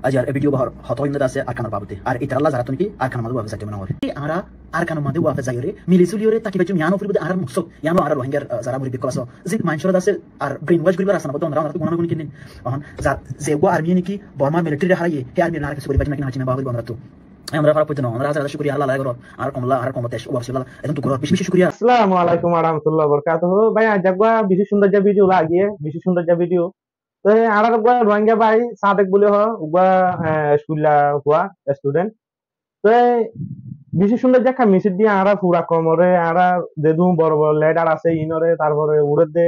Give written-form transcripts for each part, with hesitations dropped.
ajar e video bahar hoto imda dase arkanar babute ar itaralla zaratun ki arkan madu wafe sajte manawar ara arkan madu wafe zayore milisuli taki bajum yano furi bude arar muksok yano arar lohanger zara muri bikolaso zin manshora dase ar brainwash guribar asana bodon ram ratu gunana gunin on zego army ki borma military haraye he army nar ke suri bajna kin hachina babu gondratu আমরা ফারাক পড়তে না আমরা হাজার শুকরিয়া আল্লাহ লাগর আর কমলা আর কমতে ওয়াসিলা একদম তো বেশি বেশি শুকরিয়া আসসালামু আলাইকুম ওয়া রাহমাতুল্লাহি ওয়া বারাকাতুহু ভাই আজগা বেশি সুন্দর যে ভিডিও লাগিয়ে বেশি সুন্দর যে ভিডিও তো আর গা রোহিঙ্গা ভাই সাদেক বলে হ উবা স্কুলা হুয়া স্টুডেন্ট তো বেশি সুন্দর যে মিছিল দিয়ে আরা পুরা কমরে আরা দেদু বড় বড় লেডার আছে ইনরে তারপরে উড়ে দে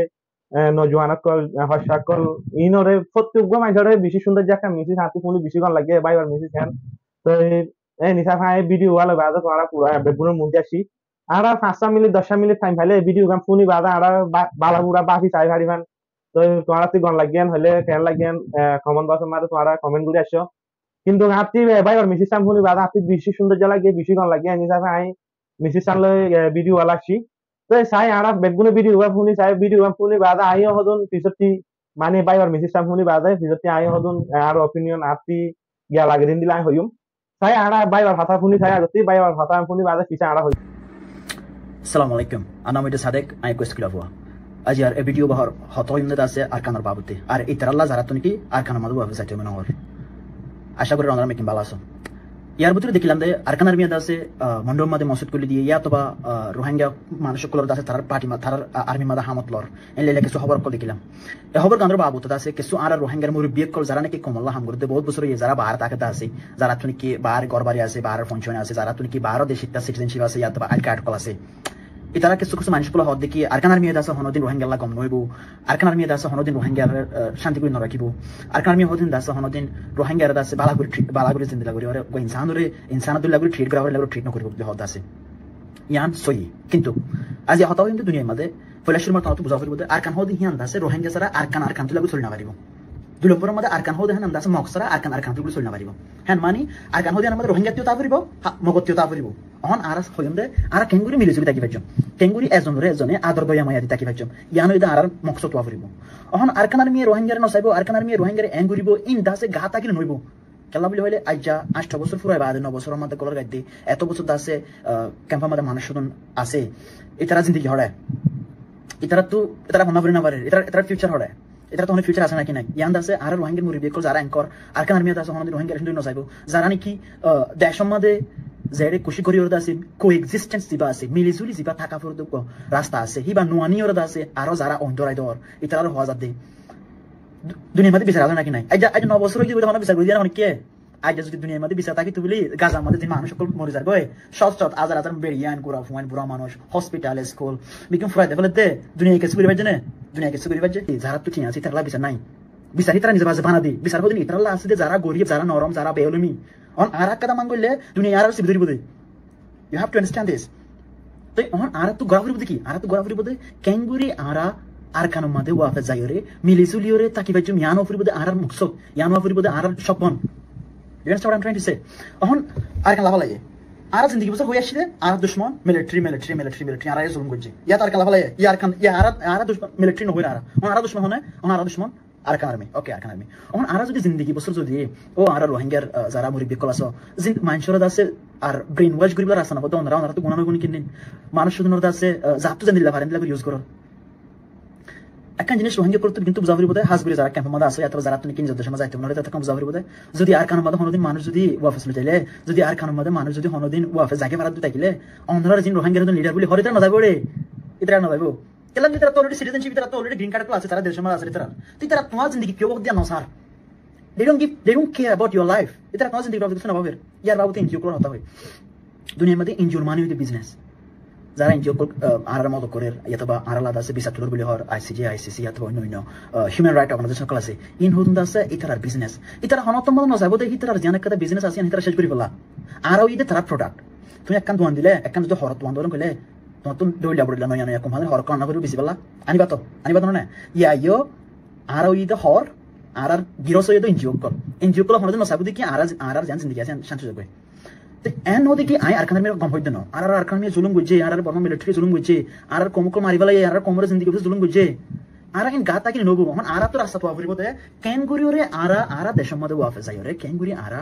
নজওয়ানকল হসাকল ইনরে প্রত্যেক মাইজরে বেশি সুন্দর যে মিছিল হাতি পুলি বেশি গান লাগে ভাইবার মিছিল খান তো নিশা ভাই ভিডিও वाला বাদা তোরা পুরা বেগুনের মধ্যে আসি আরা 5 মিনিট 10 মিনিট টাইম ফাইলে ভিডিও গাম ফুনি বাদা আরা বালা পুরা বাফি চাই হারিমান তো তোরা তি গন লাগিয়ান হলে কেন লাগিয়ান কমেন্ট বক্সে মারে তোরা কমেন্ট গুলি আসো কিন্তু আপনি ভাই আর মিসিস সাম ফুনি বাদা আপনি বেশি সুন্দর জলা গিয়ে বেশি গন লাগিয়ান নিশা ভাই মিসিস সাম লয় ভিডিও वाला আসি তো চাই আরা বেগুনের ভিডিও গাম ফুনি চাই ভিডিও গাম ফুনি বাদা আইও হদন পিছতি মানে ভাই আর মিসিস সাম ফুনি বাদা পিছতি আইও হদন আর অপিনিয়ন আপনি গিয়া লাগে দিন দিলাই হইম saya ara bayar hata puni saya gati bayar hata puni bada kisah ara hoy Assalamualaikum ana moide sadek ay quest kila hua ajar e video bahar hoto imda dase arkanar babute ar itaralla zaratun ki arkanar madu wafe sajte manawar আশা করি আমরা making ভালো আছো ইয়ার ভিতরে দেখলাম যে আরকানার মিয়া দাসে মন্ডল মাদে মসজিদ করে দিয়ে ইয়া তোবা রোহিঙ্গা মানুষ কলর দাসে তার পার্টি মা তার আর্মি মাদা হামত লর এলে কিছু খবর কল দেখলাম এ খবর গান্দ্র বাবু তো দাসে কিছু আর রোহিঙ্গার মুরব্বি কল যারা নাকি কমল্লা হাম করতে বহুত বছর যারা বাহার তাকে আছে যারা তুমি কি বাহার গরবারি আছে বাহার ফংশনে আছে যারা তুমি কি বাহার দেশে সিটিজেনশিপ আছে ইয়া তোবা আই কার্ড কল আছে ইতারা কিছু কিছু মানুষ গুলো হদ দেখি আরকানার মিয়া দাসে হনদিন রোহিঙ্গাল্লা গম নইব আরকানার মিয়া দাসে হনদিন রোহিঙ্গার শান্তি করে নরাকিব আরকানার মিয়া হদিন দাসে হনদিন রোহিঙ্গার দাসে বালাগুরি জিন্দিলা করি ওরে ইনসানুল্লাহ করে ট্রিট করা লাগলো ট্রিট নকরিব হদ আছে ইয়ান সহি কিন্তু আজ হতাও কিন্তু দুনিয়ার মধ্যে ফলাশুর মত তো বুঝাফির বলতে আরকান হদিন হিয়ান দাসে রোহিঙ্গা সারা আরকান তুলা চলে না পারিব দুই নম্বরের মধ্যে আরকান হদে হান দাসে মকসরা আরকান তুলা চলে না পারিব হ্যাঁ মানি আরকান হদিন আমাদের রোহিঙ্গাতিও তা পারিব মগতিও তা পারিব অহন আরাস হইম দে আর কেঙ্গুরি মিলি জুবি তাকি পাইছম কেঙ্গুরি এজনে আদর দয়া মায়া দি তাকি পাইছম ইয়ানো ইদা আরার মকসদ ওয়া ফুরিব অহন আরকানার মিয়ে রোহিঙ্গার নসাইব আরকানার মিয়ে রোহিঙ্গার এঙ্গুরিব ইন দাসে গা তাকিলে নইব কেলা বলি হইলে আইজা 8 বছর ফুরাই বাদে 9 বছরের মধ্যে কলর গাইতে এত বছর দাসে ক্যাম্পের মধ্যে মানুষ শুধু আছে ইতারা জিন্দেগি হড়ায় ইতারা মনাবরি না পারে ইতারা ফিউচার হড়ায় এটা তো অনেক ফিউচার আছে নাকি নাই ইয়ান দাসে আর রোহিঙ্গার মুরব্বি কল যারা অ্যাঙ্কর আরকানার মিয়া দাসে হনদিন রোহিঙ্গার হিন্দু নসাইব যারা নাকি দেশের মধ্যে যেৰে কুশি কৰি ওৰদা আছে কোএক্সিস্টেন্স দিবা আছে মিলিজুলি দিবা থাকা ফুৰ দুক ৰাস্তা আছে হিবা নুৱানি ওৰদা আছে আৰু যারা অন্তৰাই দৰ ইতাৰ হওয়া দে দুনিয়াৰ মধ্যে বিচাৰ আছে নাকি নাই আজ 9 বছৰ কি বলে বিচাৰ কৰি দিয়া মানে কি আজ যদি দুনিয়ার মধ্যে বিচার থাকি তুলি গাজার মধ্যে যে মানুষ সকল মরে যার গয় শত হাজার বেরিয়ান গোরা ফুয়ান বুড়া মানুষ হসপিটাল স্কুল বিকম ফুরাই দেবলে দে দুনিয়া কিছু করি পাইছে না দুনিয়া কিছু করি পাইছে যারা তো ঠিক আছে তারা বিচার নাই বিচারি তারা নিজে বাজে বানা দি বিচার হদিন ইতারা আছে যে যারা গরিব যারা নরম যারা বেউলমি অন আর একটা মান করলে দুনিয়া আর সিবি ধরিব দে you have to understand this তো অন আর তো গরাফরি বদে কি আর তো গরাফরি বদে ক্যাঙ্গুরি আরা আরকানো মাদে ওয়াফে যায়রে মিলিসুলিওরে তাকি বাজু ইয়ানো ফরি বদে আর মুকসদ ইয়ানো ফরি বদে আর Swapan You understand what I'm trying to say? Ahon Arkan lava লাগে আর জিন্দেগি বছর হই আসছে আর দুশমন মিলিটারি আর জুলুম করছে ইয়া আরকান লাভা লাগে আর দুশমন মিলিটারি ন হই আর দুশমন হনে আর দুশমন আরকান আর্মি ওকে আরকান আর্মি অহন আর যদি জিন্দেগি বছর যদি ও আর রোহিঙ্গার যারা মুরব্বি কল আছে জিন মানসর দাসে আর ব্রেন ওয়াশ করিবার আছে না বদ ওনারা তো গুণানো গুণ কিনেন মানুষ শুধু দাসে জাতু জানিলা পারেন লাগি ইউজ করো একখান জিনিস রোহিঙ্গা করতে কিন্তু বুঝাবরি বোধ হাসগুলি যারা ক্যাম্পের মধ্যে আছে এত যারা তুমি কিনে যাদের সময় যাইতে মনে তখন বুঝাবরি বোধ যদি আর কানের মধ্যে হনদিন মানুষ যদি ওয়াফেস লইলে যদি আর কানের মধ্যে মানুষ যদি হনদিন ওয়াফেস জাগে মারা দিতে গেলে অন্ধ্রার যিনি রোহিঙ্গার লিডার বলি হরিতা না যাবো রে ইতরা না যাবো কেলাম তারা তো অলরেডি সিটিজেনশিপ তারা তো অলরেডি গ্রিন কার্ড আছে তারা দেশের মধ্যে আছে তারা তোমার জিন্দগি কেউ দিয়া না sir they don't care about your life ইতরা তোমার জিন্দগি বাবু কিছু না ভাবের ইয়ার বাবু তো এনজিও করা হতা হয় দুনিয়ার মধ্যে এনজিওর মানে হইতে বিজনেস যারা এনজিও আর মতো করে অথবা আর আলাদা আছে বিচার তুলর বলে হর আইসিজে আইসিসি অথবা অন্য হিউম্যান রাইট অর্গানাইজেশন সকল আছে ইন হতুন আছে ইতার বিজনেস ইতারা হনতম মত নজাবো দেখি ইতার জানা একটা বিজনেস আছে ইতারা শেষ করি বলা আর ইতে তারা প্রোডাক্ট তুমি একখান দোয়ান দিলে একখান যদি হরত দোয়ান কইলে তোমার তো দইলা বড়লা নয় নয় কম হর কান্না করে বেশি বলা আনিবা তো না ইয়া ইয়ো আর ইতে হর আর গিরস ইয়ে তো এনজিও কল হনদিন নজাবো দেখি আর জান জিন্দেগি আছে শান্তি যাবে এন হতে কি আই আরকানের মেয়ে গম হইতে না আর আরকানের মেয়ে জুলুম করছে আর বর্মা মিলিটারি জুলুম করছে আর কমকল মারিবালা আর কমরে জিন্দেগি জুলুম করছে আরা ইন গা তাকি নবু হন আরা তো রাস্তা তোয়া ফুরিব দে ক্যাঙ্গুরি ওরে আরা দেশের মধ্যে ওয়াফে যাই ওরে ক্যাঙ্গুরি আরা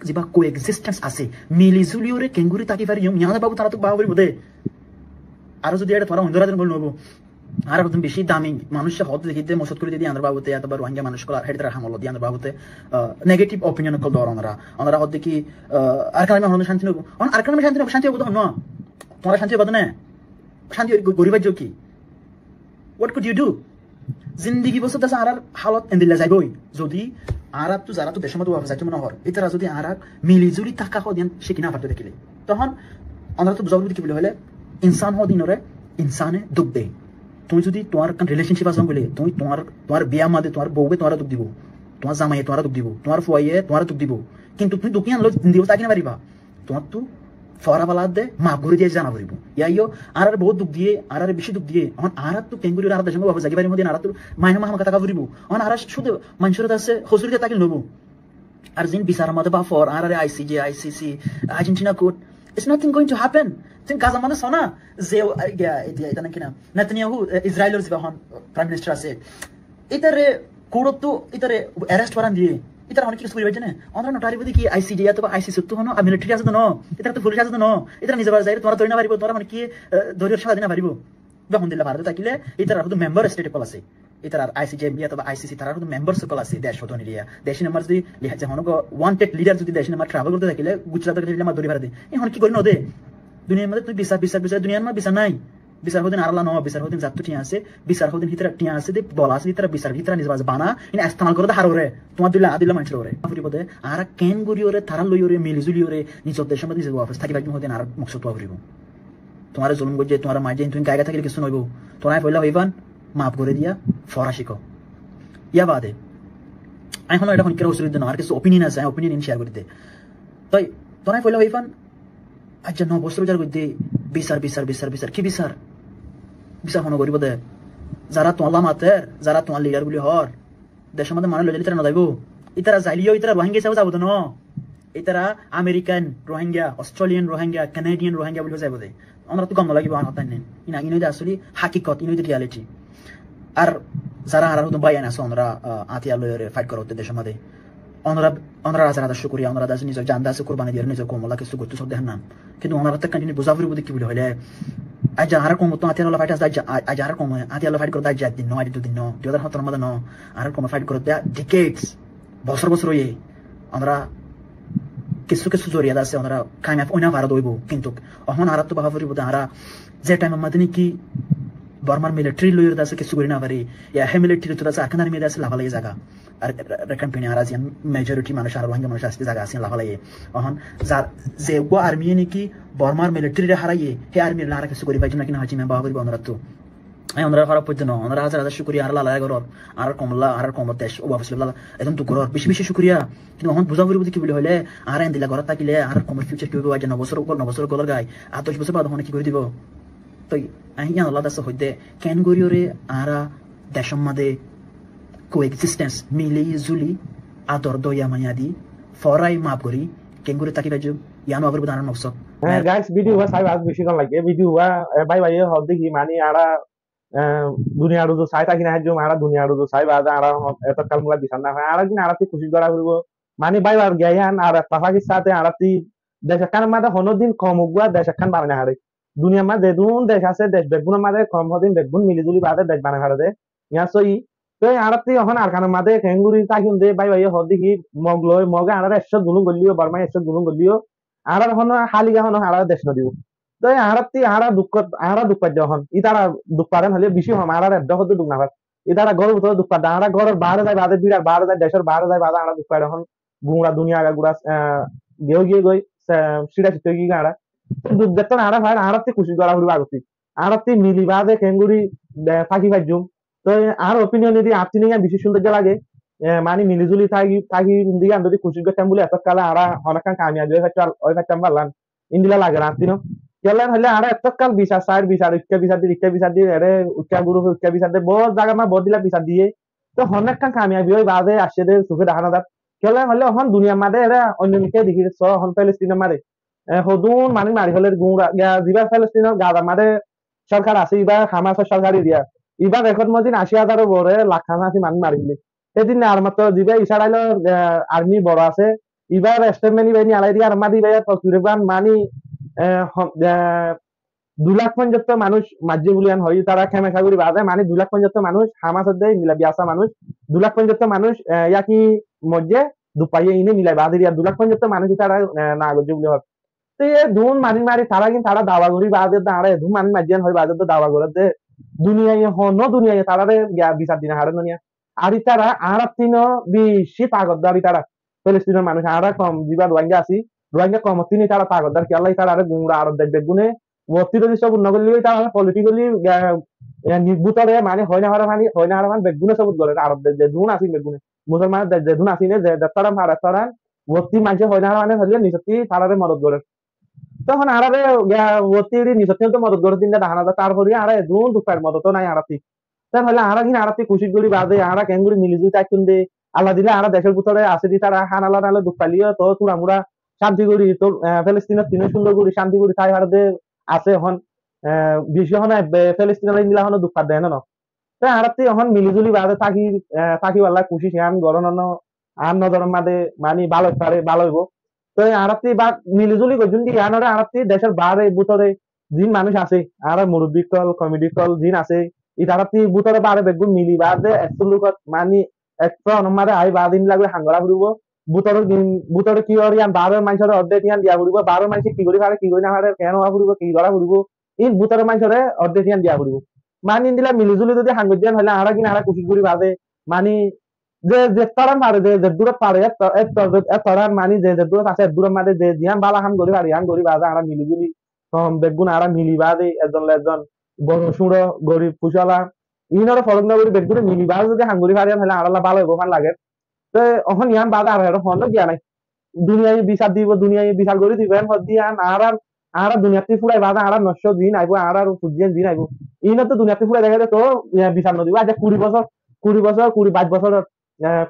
যেবা কো এক্সিস্টেন্স আছে মিলিজুলি ওরে ক্যাঙ্গুরি তাকি পারি ইয়াদা বাবু তারা তো বাবু ফুরিব দে আর যদি এটা তোরা অন্ধরা দিন বল নবু আর একদম বেশি দামি মানুষের হদ দেখিতে মসদ করে দিয়ে আন্দার বাবুতে এতবার রোহিঙ্গা মানুষ কলা হেড তারা হামল দিয়ে আন্দার বাবুতে নেগেটিভ অপিনিয়ন কল দর ওনারা হদ দেখি আর কারণে হন শান্তি নবু আর কারণে শান্তি নবু শান্তি হবো ন তোমরা শান্তি হবো না শান্তি গরিবার কি হোয়াট কুড ইউ ডু জিন্দিগি বছর দাস আর হালত এন্দিলা যাইবই যদি আর তো যারা তো দেশের মধ্যে যাইতে মনে হর এটারা যদি আর মিলিজুলি টাকা হদিয়ান সে কিনা পারতে দেখিলে তখন আমরা তো বুঝাবো কি বলে হলে ইনসান হদিনরে ইনসানে দুঃখ দেয় তুমি যদি তোমার রিলেশনশিপ আছে বলে তুমি তোমার বিয়া মাদে তোমার বউকে তোমার দুঃখ দিব তোমার জামাইয়ে তোমার দুঃখ দিব তোমার ফুয়াইয়ে তোমার দুঃখ দিব কিন্তু তুমি দুঃখী আনলো দিব তাকে না পারিবা তোমার তো ফরাবালা দে মাপ ঘুরে দিয়ে জানা পারিব ইয়াইও আর বহুত দুঃখ দিয়ে আর বেশি দুঃখ দিয়ে আমার আর তো কেঙ্গুরি আর দেশের মধ্যে জাগি বাড়ির মধ্যে আর তো মাইনা মাহা টাকা ফুরিব আমার আর শুধু মানুষের কাছে হসুরিতে তাকে নেবো আর যিনি বিচার মধ্যে বা ফর আর ICJ ICC Argentina court It's nothing going to happen. Think Gaza mana sona ze এটা নাকি না নেতানিয়াহু ইসরায়েলের যে হন প্রাইম মিনিস্টার আছে এটারে কোড়ত তো এটারে অ্যারেস্ট করান দিয়ে এটার অনেক কিছু কইবে জানে আমরা নটারি বদি কি আইসিডি অথবা আইসিসি তো হনো আর মিলিটারি আছে তো ন এটা তো পুলিশ আছে তো ন এটা নিজে বাজারে তোরা তৈরি না পারিব তোরা মানে কি দরিয়র সারা দিনা পারিব যখন দিলে ভারতে থাকিলে এটার শুধু মেম্বার স্টেট কল আছে এটার আইসিজে অথবা আইসিসি তারা শুধু মেম্বার সকল আছে দেশ হতো নিরিয়া দেশি নাম্বার যদি যেমন ওয়ান্টেড লিডার যদি দেশি নাম্বার ট্রাভেল করতে থাকিলে গুজরাট থেকে আমার দরি ভাড়া দেয় এখন কি করি নদে দুনিয়ার মধ্যে তুই বিচার দুনিয়ার মধ্যে বিচার নাই বিচার হদিন আরলা ন বিচার হদিন জাত টিয়া আছে বিচার হদিন হিতরা টিয়া আছে বলা আছে হিতরা বিচার হিতরা নিজ বাজ বানা ইন ইস্তেমাল করে হার ওরে তোমার দিলা মানুষের ওরে ফুরিবদে আর কেন গরি ওরে তারা লই ওরে মিলিজুলি ওরে নিজের দেশের মধ্যে নিজের অফিস থাকি হদিন আর মকসদ পাওয়া ফুরিব তোমার জুলুম গজে তোমার মাঝে তুমি গায়গা থাকিলে কিছু নইব তোরাই পয়লা হইবান মাফ করে দিয়া ফরা শিখো ইয়া বাদে এখন এটা কেউ অসুবিধা না আর কিছু অপিনিয়ন আছে অপিনিয়ন শেয়ার করে দে তাই তোরাই পয়লা হইবান আচ্ছা 9 বছর যার করতে বিচার কি বিচার মনে করিব দে যারা তোলা মাতের যারা তোমার লিডার গুলি হর দেশের মধ্যে মানুষ লইলে না যাইব ইতারা যাইলিও ইতারা রোহিঙ্গা হিসাবে যাবো তো ন ইতারা American Rohingya Australian Rohingya Canadian Rohingya বলে যাইব দে আমরা তো কম লাগিব হতাই নেন ইনইদে আসলে হাকিকত ইনইদে রিয়ালিটি আর যারা আর বাইয়ান আছে আমরা আতিয়া লয়রে ফাইট করতে দেশের মধ্যে ওনারা রাজা শুক্রিয়া ওনারা দাস নিজের জান দাসে কোরবানি দিয়ে নিজের কোমলা কিছু করতে সব দেখেন না কিন্তু ওনারা তো কন্টিনিউ বুঝাবুরি বুঝি কি বলে হলে আজ আর কম তো আতিয়া ফাইট আছে আজ আর কম আতিয়া ফাইট করতে আজ দিন নয় দুদিন 2017 মধ্যে আর কম ফাইট করতে ডিকেডস বছর হয়ে আমরা কিছু জরিয়া আছে ওনারা কামিয়াব ওনা ভারত হইব কিন্তু এখন আর তো বাহাবুরি বুঝে আর যে টাইম আমাদের কি বর্মার মিলিটারি লইয়ের আছে কিছু করি না পারি ইয়া হে মিলিটারি তো আছে আখানার মেয়েদের আছে লাভা লাগে জায়গা আর রেকম্পেনি আর আছে মেজরিটি মানুষ আর রোহিঙ্গা মানুষ আছে জায়গা আছে লাভা লাগে এখন যার যে গো আর্মি নাকি বর্মার মিলিটারি হারাইয়ে হে আর্মির লারা কিছু করি পাইছে নাকি না হচ্ছে বাবা করি ওনারা তো ওনারা খারাপ পড়তে না ওনারা হাজার শুক্রিয়া আর লালা গরর আর কমলা আর কম দেশ ও বাবু লালা একদম তো গরর বেশি শুক্রিয়া কিন্তু এখন বুঝাবুরি বুঝি কি বলে হলে আর এন দিলা ঘর থাকিলে আর কমের ফিউচার কি হবে 9 বছর গলার গায় আর 10 বছর বাদ কি করে দিব তো আহিয়া আল্লাহ দাস হইতে কেন গরিওরে আরা দেশের মধ্যে কোএক্সিস্টেন্স মিলি জুলি আদর দয়া মায়া দি ফরাই মাপ করি কেন গরি তাকি বাজু ইয়ানো আবার বুদানা নকসব গাইস ভিডিও সাই আজ বেশি কোন লাগে ভিডিও ভাই হদ দেখি মানে আরা দুনিয়ার তো সাই থাকি না হাজুম আরা দুনিয়ার তো সাই বাজা আরা এত কালমুলা বিছান না হয় আরা দিন আরাতি খুশি করা হইব মানে ভাই আর গায়ান আর পাকিস্তানের সাথে আরাতি দেশ কান মাদা হনদিন কম উগা দেশ কান বানানে হারে দুনিয়া মা দেদুন দেশ আছে দেশ বেগুন মাদে কম হদিন বেগুন মিলিজুলি বাদে দেশ বানানে হারে ইয়া সই তো আরাতি এখন আর কান মাদে কেঙ্গুরি তাকিন দে ভাই হদ দেখি মগলয় মগে আরা 100 গুলুম গলিও বর্মা 100 গুলুম গলিও আর হন হালিগা হন আর দেশ নদিও তো আরাতি আরা দুঃখ যখন ইতারা দুঃখ পারেন হলে বেশি হম আর এড্ড হতে দুঃখ না পারে ইতারা গরু তো দুঃখ পারে আরা গরর বাইরে যায় বাদে বিরাট বাইরে যায় দেশের বাইরে যায় বাদে আরা দুঃখ পারে এখন গুড়া দুনিয়া গুড়া গিয়ে গই সিডা চিতে গিয়ে আরা দুঃখ দেখতো আরা ভাই আরাতি খুশি করা হইব আগতি আরাতি মিলি বাদে কেঙ্গুরি ফাঁকি ফাইজুম তো আর অপিনিয়ন যদি আপনি নিয়ে বেশি সৌন্দর্য লাগে মানে মিলিজুলি থাকি দিকে যদি খুশি করতাম বলে এত কালে আরা অনেক কামিয়াবি ওই ফাইতাম পারলাম ইন্দিলা লাগে না আপনি কেলেন হলে আর এত কাল বিচার সাইড বিচার ইচ্ছা দিয়ে এরে উচ্চা গুরু উচ্চা বিচার দিয়ে বহুত জায়গা মা বহুত দিলা বিচার দিয়ে তো অনেক কামিয়াবি হয়ে বাদে আসছে দে চোখে দেখা না যাক কেলেন হলে এখন দুনিয়ার মাদে এরা অন্যকে দেখি হন প্যালেস্টিনের মারে হদুন মানে মারি হলে গুড়া দিবা প্যালেস্টিনের গাদা মারে সরকার আছে এবার হামাসের সরকারই দিয়া এবার এখন মদিন ৮০,০০০ বড় লাখানা আছে মানুষ মারিলি সেদিন আর মাত্র দিবে ইসারাইল আর্মি বড় আছে এবার স্টেটমেন্ট বাহিনী আলাই দিয়ে আর মাদি ভাইয়া তসবিরবান মানি ২,৫০,০০০ মানুষ মাঝে বুলিয়ান হয় তারা খেমেখা করি বাদে মানে ২,৫০,০০০ মানুষ হামাসের দেয় মিলা বিয়াসা মানুষ ২,৫০,০০০ মানুষ ইয়াকি মধ্যে দুপাইয়ে ইনে মিলাই বাদে দিয়া ২,৫০,০০০ মানুষ তারা না গজে বলে হয় তো এ ধুন মারি মারি তারা কিন্তু তারা দাওয়া করি বাদে দাঁড়ে ধুন মানি মাঝিয়ান হয় বাদে তো দাওয়া করে দে দুনিয়ায় হন দুনিয়ায় তারা বিচার দিন হারে দুনিয়া আর তারা আর তিন বেশি তাগতদারি তারা ফিলিস্তিনের মানুষ আর কম দিবা রোহিঙ্গা আছি রোহিঙ্গা কম তিনি তারা তাগতদার কি আল্লাহ তারা আরে গুমরা আরব দেখবে গুনে অর্থনৈতিক সব উন্নত করলে তারা পলিটিক্যালি নির্বুতরে মানে হয় না হারা মানে বেগুনে সবুত করে আরব যে ধুন আসি বেগুনে মুসলমান যে ধুন আসি যে তারা ভাড়া তারা ভর্তি মানুষের হয় না হারা মানে হলে নিশ্চয়ই তারারে মদত করে তখন আরারে ভর্তি নিশ্চয়ই তো মদত করে দিন দাহানা তারপরে আরে ধুন দুপার মদত নাই আরাতি তাই হলে আরা কিনা আরাতি খুশি করি বাদে আরা কেঙ্গুরি মিলিজুই তাইকুন দে আল্লাহ দিলে আরা দেশের ভিতরে আছে দি তারা হান আল্লাহ নালে দুঃখ পালিও তো তুরা মুরা শান্তি করি তো ফিলিস্তিনের তিনে সুন্দর করি শান্তি করি তাই হারদে আছে এখন বিশ্ব হন ফিলিস্তিনের নিলা হন দুঃখ দেয় না তাই আরাতি এখন মিলিজুলি বাদে থাকি থাকি আল্লাহ খুশি সিয়ান গরন আন নজর মাদে মানি ভালো পারে ভালো হইব তো আরাতি বা মিলিজুলি করছুন কি আনরে আরাতি দেশের বারে ভিতরে জিন মানুষ আছে আর মুরব্বী কল কমিটি কল জিন আছে ইতারাতি বুতরে বারে বেগুন মিলি বাদে একটু লোকত মানি একটু অনুমারে আই বাদিন লাগবে হাঙ্গরা ফুরিব বুতরে কি করি আন বারো মানুষের অর্ধেক ইয়ান দিয়া ফুরিব বারো মানুষ কি করি পারে কি করি না পারে কেন হওয়া ফুরিব কি করা ফুরিব ই বুতরে মানুষের অর্ধেক ইয়ান দিয়া ফুরিব মানি দিলা মিলিজুলি যদি হাঙ্গর দিয়ান হলে আরা কিনা আরা কুচি করি বাদে মানি যে তারান পারে যে দূরত পারে তারান মানি যে দূরত আছে দূরের মাঝে যে জিয়ান বালা হাম করি পারি হাম করি বাদে আরা মিলিজুলি বেগুন আরা মিলি বাদে একজন বড় সুড়ো গরিব কুশলা ইনরে ফরক না করি বেগুন মিলি বাদে যদি হাঙ্গুরি পারি হলে আরালা ভালো হইব ফান লাগে তো এখন ইয়ান বাদে আর হন গিয়া নাই দুনিয়ায় বিচার দিব দুনিয়ায় বিচার করে দিবেন দিয়া আর দুনিয়াতে ফুরাই বাদে আর নষ্ট দিন আইব আর সূর্যের দিন আইব ইনো তো দুনিয়াতে ফুরাই দেখা তো বিচার নদিব আজ 20 বছর 22 বছর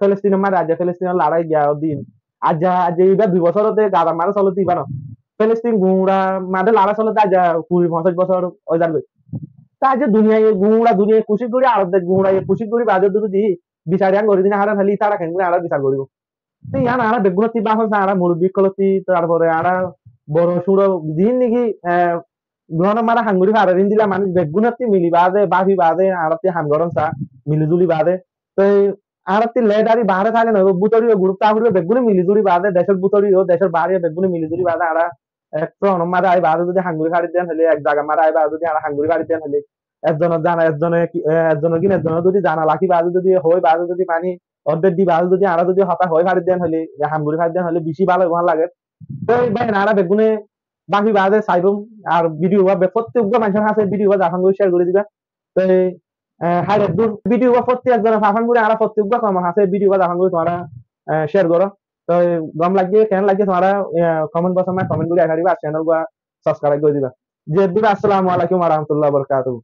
ফিলিস্তিনের মারে আজ ফিলিস্তিনের লড়াই গিয়া দিন আজ এইবার 2 বছরতে গাদা মারা চলতে দিবা না ফিলিস্তিন গুড়া মাঝে লড়া চলতে আজ 20-25 বছর ওই যাবে তা আজ দুনিয়ায় গুড়া দুনিয়ায় খুশি করে আর গুড়া খুশি করে বাজে যদি বিচার করে দিন হারা খালি তারা কেন আর বিচার করিব ইয়ান আরা বেগুনতি বাহস আরা মুরব্বী কলতি তারপরে আরা বড় সুড়ো দিন নাকি গ্রহণ মারা হাঙ্গুরি ভাড়া দিন দিলা মানুষ বেগুনতি মিলি বাদে বাফি বাদে আরতি হাঙ্গরন চা মিলিজুলি বাদে তো আরতি লেডারি বাহারে থাকে না বুতরি গ্রুপ তাহলে বেগুনে মিলিজুলি বাদে দেশের বুতরি ও দেশের বাড়ি বেগুনে মিলিজুলি বাদে আরা একটু মারা আই বাদে যদি হাঙ্গুরি ভাড়ি দেন হলে এক জায়গা মারা আই বাদে যদি আরা হাঙ্গুরি ভাড়ি দেন হলে একজনের জানা একজনের যদি জানা লাখি বাদে যদি হয় বাদে যদি পানি অর্ধেক দি বাদে যদি আরা যদি হতা হয় ভাড়ি দেন হলে হাঙ্গুরি ভাড়ি দেন হলে বেশি ভালো লাগে তো ভাই আরা বেগুনে বাকি বাদে চাইবম আর ভিডিও বা প্রত্যেকটা মানুষের কাছে ভিডিও বা জাফান করে শেয়ার করে দিবা তো হাইরে দূর ভিডিও বা প্রত্যেকজন জাফান করে আর প্রত্যেকটা আমার কাছে ভিডিও বা জাফান করে তোমরা শেয়ার করো তো গম লাগিয়ে কেন লাগিয়ে তোমরা কমেন্ট বক্সে কমেন্ট করে আইবা চ্যানেল বা সাবস্ক্রাইব করে দিবা যে আসসালামু আলাইকুম ওয়া রাহমাতুল্লাহি ওয়া বারাকাতুহু